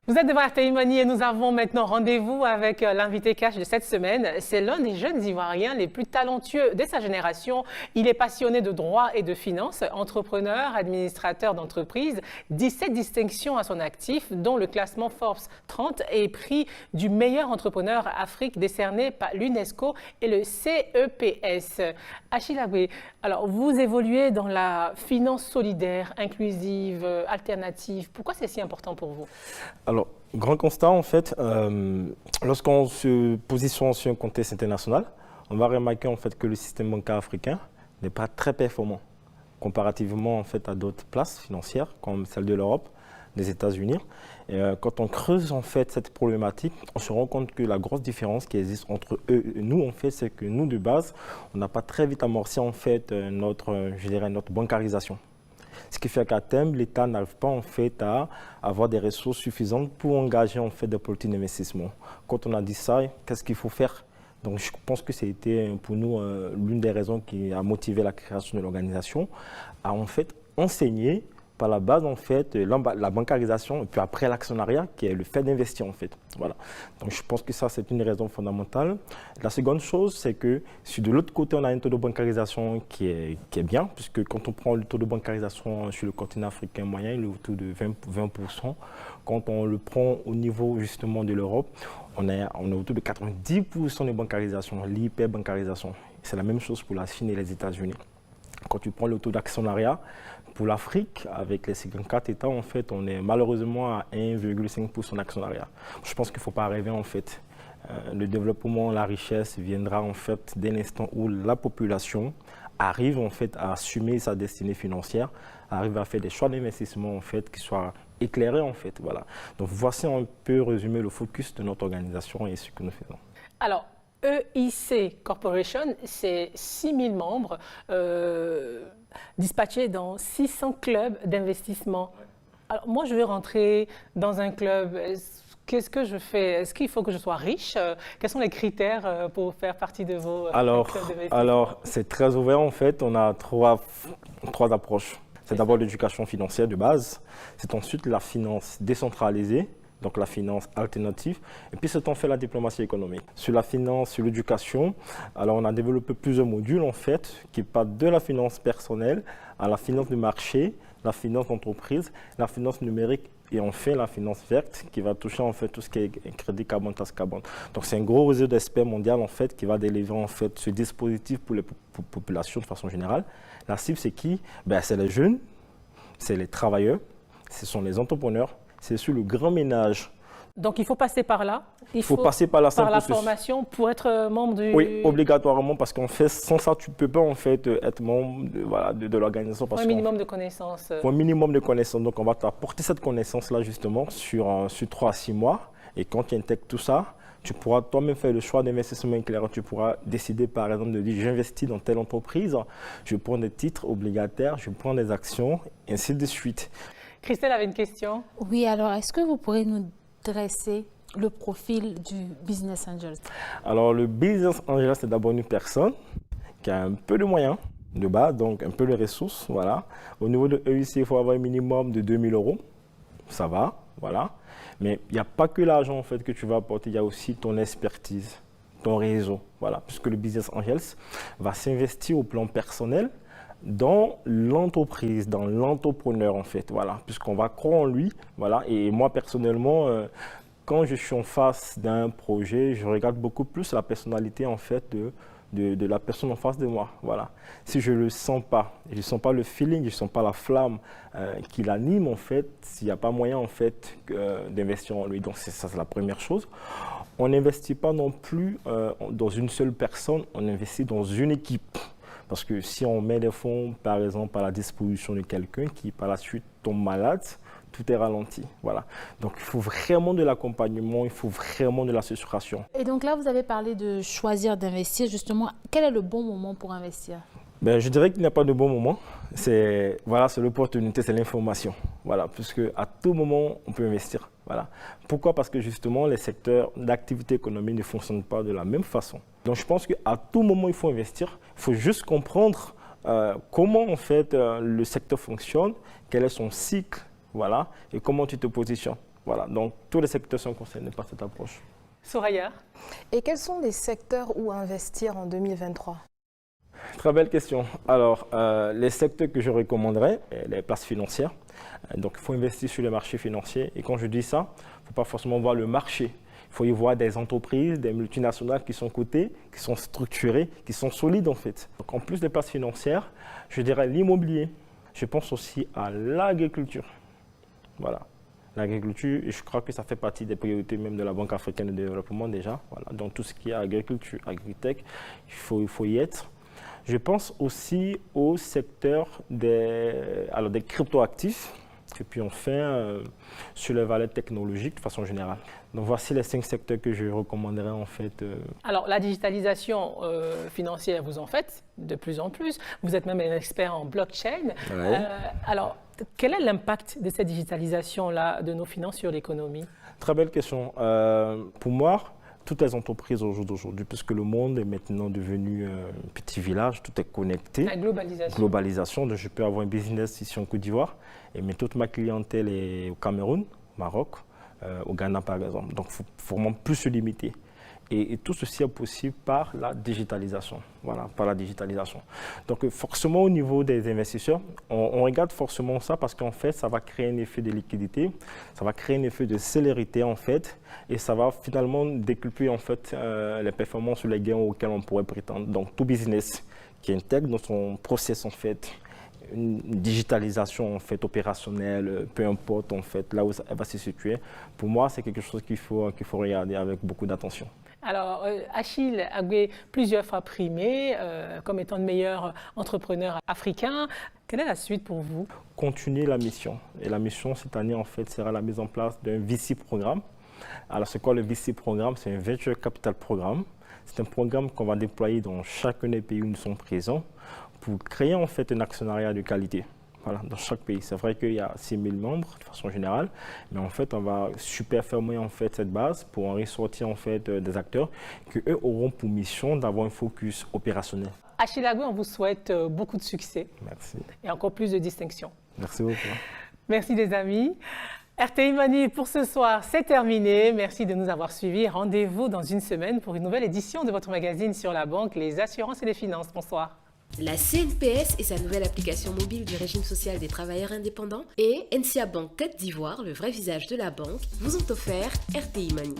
Vous êtes devant RTI Money et nous avons maintenant rendez-vous avec l'invité cash de cette semaine. C'est l'un des jeunes Ivoiriens les plus talentueux de sa génération. Il est passionné de droit et de finances, entrepreneur, administrateur d'entreprise, 17 distinctions à son actif, dont le classement Forbes 30 et prix du meilleur entrepreneur Afrique décerné par l'UNESCO et le CEPS. Achille Agoué, alors vous évoluez dans la finance solidaire, inclusive, alternative. Pourquoi c'est si important pour vous? Alors, grand constat, en fait, lorsqu'on se positionne sur un contexte international, on va remarquer en fait que le système bancaire africain n'est pas très performant comparativement en fait à d'autres places financières comme celle de l'Europe, des États-Unis. Et quand on creuse en fait cette problématique, on se rend compte que la grosse différence qui existe entre eux et nous, en fait, c'est que nous de base, on n'a pas très vite amorcé en fait notre bancarisation. Ce qui fait qu'à terme, l'État n'arrive pas en fait à avoir des ressources suffisantes pour engager en fait des politiques d'investissement. Quand on a dit ça, qu'est-ce qu'il faut faire? Donc je pense que c'était pour nous l'une des raisons qui a motivé la création de l'organisation, à en fait enseigner par la base en fait la bancarisation et puis après l'actionnariat qui est le fait d'investir en fait. Voilà. Donc je pense que ça c'est une raison fondamentale. La seconde chose c'est que si de l'autre côté on a un taux de bancarisation qui est bien, puisque quand on prend le taux de bancarisation sur le continent africain moyen, il est autour de 20%. Quand on le prend au niveau justement de l'Europe, on est autour de 90% de bancarisation, l'hyperbancarisation. C'est la même chose pour la Chine et les États-Unis. Quand tu prends le taux d'actionnariat, pour l'Afrique, avec les 54 États, en fait, on est malheureusement à 1,5% d'actionnariat. Je pense qu'il ne faut pas rêver, en fait. Le développement, la richesse viendra, en fait, dès l'instant où la population arrive, en fait, à assumer sa destinée financière, arrive à faire des choix d'investissement, en fait, qui soient éclairés, en fait. Voilà. Donc, voici un peu résumé le focus de notre organisation et ce que nous faisons. Alors, EIC Corporation, c'est 6000 membres dispatchés dans 600 clubs d'investissement. Alors, moi, je veux rentrer dans un club. Qu'est-ce que je fais? Est-ce qu'il faut que je sois riche? Quels sont les critères pour faire partie de vos clubs d'investissement? Alors, c'est très ouvert en fait. On a trois approches. C'est d'abord l'éducation financière de base. C'est ensuite la finance décentralisée, donc la finance alternative. Et puis, c'est en fait la diplomatie économique. Sur la finance, sur l'éducation, alors on a développé plusieurs modules en fait qui partent de la finance personnelle à la finance de marché, la finance d'entreprise, la finance numérique et enfin la finance verte qui va toucher en fait tout ce qui est crédit carbone, taxe carbone. Donc c'est un gros réseau d'experts mondial en fait qui va délivrer en fait ce dispositif pour les populations de façon générale. La cible c'est qui? C'est les jeunes, c'est les travailleurs, ce sont les entrepreneurs, c'est sur le grand ménage. Donc il faut passer par là. Il faut passer par la formation pour être membre du... Oui, obligatoirement, parce qu'en fait, sans ça, tu ne peux pas en fait être membre de l'organisation. Un minimum de connaissances. Un minimum de connaissances. Donc on va t'apporter cette connaissance-là justement sur 3 à 6 mois. Et quand tu intègres tout ça, tu pourras toi-même faire le choix d'investissement éclairant. Tu pourras décider par exemple de dire j'investis dans telle entreprise, je prends des titres obligataires, je prends des actions, et ainsi de suite. Christelle avait une question. Oui, alors est-ce que vous pourrez nous dresser le profil du Business Angel? Alors le Business Angel, c'est d'abord une personne qui a un peu de moyens de base, donc un peu de ressources. Voilà. Au niveau de EIC, il faut avoir un minimum de 2000 €. Ça va, voilà. Mais il n'y a pas que l'argent en fait, que tu vas apporter, il y a aussi ton expertise, ton réseau. Voilà. Puisque le Business Angels va s'investir au plan personnel dans l'entreprise, dans l'entrepreneur en fait, voilà, puisqu'on va croire en lui, voilà, et moi personnellement, quand je suis en face d'un projet, je regarde beaucoup plus la personnalité en fait de la personne en face de moi, voilà. Si je le sens pas, je sens pas le feeling, je sens pas la flamme qui l'anime en fait, s'il n'y a pas moyen en fait d'investir en lui, donc ça c'est la première chose. On n'investit pas non plus dans une seule personne, on investit dans une équipe. Parce que si on met des fonds, par exemple, à la disposition de quelqu'un qui, par la suite, tombe malade, tout est ralenti. Voilà. Donc, il faut vraiment de l'accompagnement, il faut vraiment de l'association. Et donc là, vous avez parlé de choisir d'investir. Justement, quel est le bon moment pour investir? Je dirais qu'il n'y a pas de bon moment. C'est l'opportunité, c'est l'information. Voilà, puisque à tout moment, on peut investir. Voilà. Pourquoi? Parce que justement, les secteurs d'activité économique ne fonctionnent pas de la même façon. Donc, je pense qu'à tout moment, il faut investir. Il faut juste comprendre comment en fait le secteur fonctionne, quel est son cycle, voilà, et comment tu te positionnes. Voilà, donc tous les secteurs sont concernés par cette approche. Soraya? Et quels sont les secteurs où investir en 2023? Très belle question. Alors, les secteurs que je recommanderais, les places financières. Donc, il faut investir sur les marchés financiers. Et quand je dis ça, il ne faut pas forcément voir le marché. Il faut y voir des entreprises, des multinationales qui sont cotées, qui sont structurées, qui sont solides en fait. Donc, en plus des places financières, je dirais l'immobilier. Je pense aussi à l'agriculture. Voilà. L'agriculture, je crois que ça fait partie des priorités même de la Banque africaine de développement déjà. Voilà. Donc, tout ce qui est agriculture, agritech, il faut y être. Je pense aussi au secteur des cryptoactifs et puis enfin sur les valeurs technologiques de façon générale. Donc voici les 5 secteurs que je recommanderais en fait. Alors la digitalisation financière, vous en faites de plus en plus. Vous êtes même un expert en blockchain. Ouais. Alors quel est l'impact de cette digitalisation-là de nos finances sur l'économie? Très belle question. Pour moi, toutes les entreprises au jour d'aujourd'hui, puisque le monde est maintenant devenu un petit village, tout est connecté. La globalisation. Globalisation, donc je peux avoir un business ici en Côte d'Ivoire, mais toute ma clientèle est au Cameroun, au Maroc, au Ghana par exemple. Donc il faut vraiment plus se limiter. Et tout ceci est possible par la digitalisation. Voilà, par la digitalisation. Donc forcément au niveau des investisseurs, on regarde forcément ça parce qu'en fait, ça va créer un effet de liquidité, ça va créer un effet de célérité en fait, et ça va finalement décupler en fait les performances ou les gains auxquels on pourrait prétendre. Donc tout business qui intègre dans son process en fait une digitalisation en fait opérationnelle, peu importe en fait là où elle va se situer. Pour moi, c'est quelque chose qu'il faut regarder avec beaucoup d'attention. Alors, Achille Agbe, plusieurs fois primé comme étant le meilleur entrepreneur africain. Quelle est la suite pour vous? Continuer la mission. Et la mission cette année, en fait, sera la mise en place d'un VC-programme. Alors, c'est quoi le VC-programme? C'est un Venture Capital Programme. C'est un programme qu'on va déployer dans chacun des pays où nous sommes présents pour créer en fait un actionnariat de qualité. Voilà, dans chaque pays. C'est vrai qu'il y a 6 000 membres de façon générale, mais en fait, on va super fermer en fait cette base pour en ressortir en fait des acteurs qui eux auront pour mission d'avoir un focus opérationnel. Achille Agbe, on vous souhaite beaucoup de succès. Merci. Et encore plus de distinction. Merci beaucoup. Merci les amis. RTI Money pour ce soir, c'est terminé. Merci de nous avoir suivis. Rendez-vous dans une semaine pour une nouvelle édition de votre magazine sur la banque, les assurances et les finances. Bonsoir. La CNPS et sa nouvelle application mobile du régime social des travailleurs indépendants et NCA Banque Côte d'Ivoire, le vrai visage de la banque, vous ont offert RTI Money.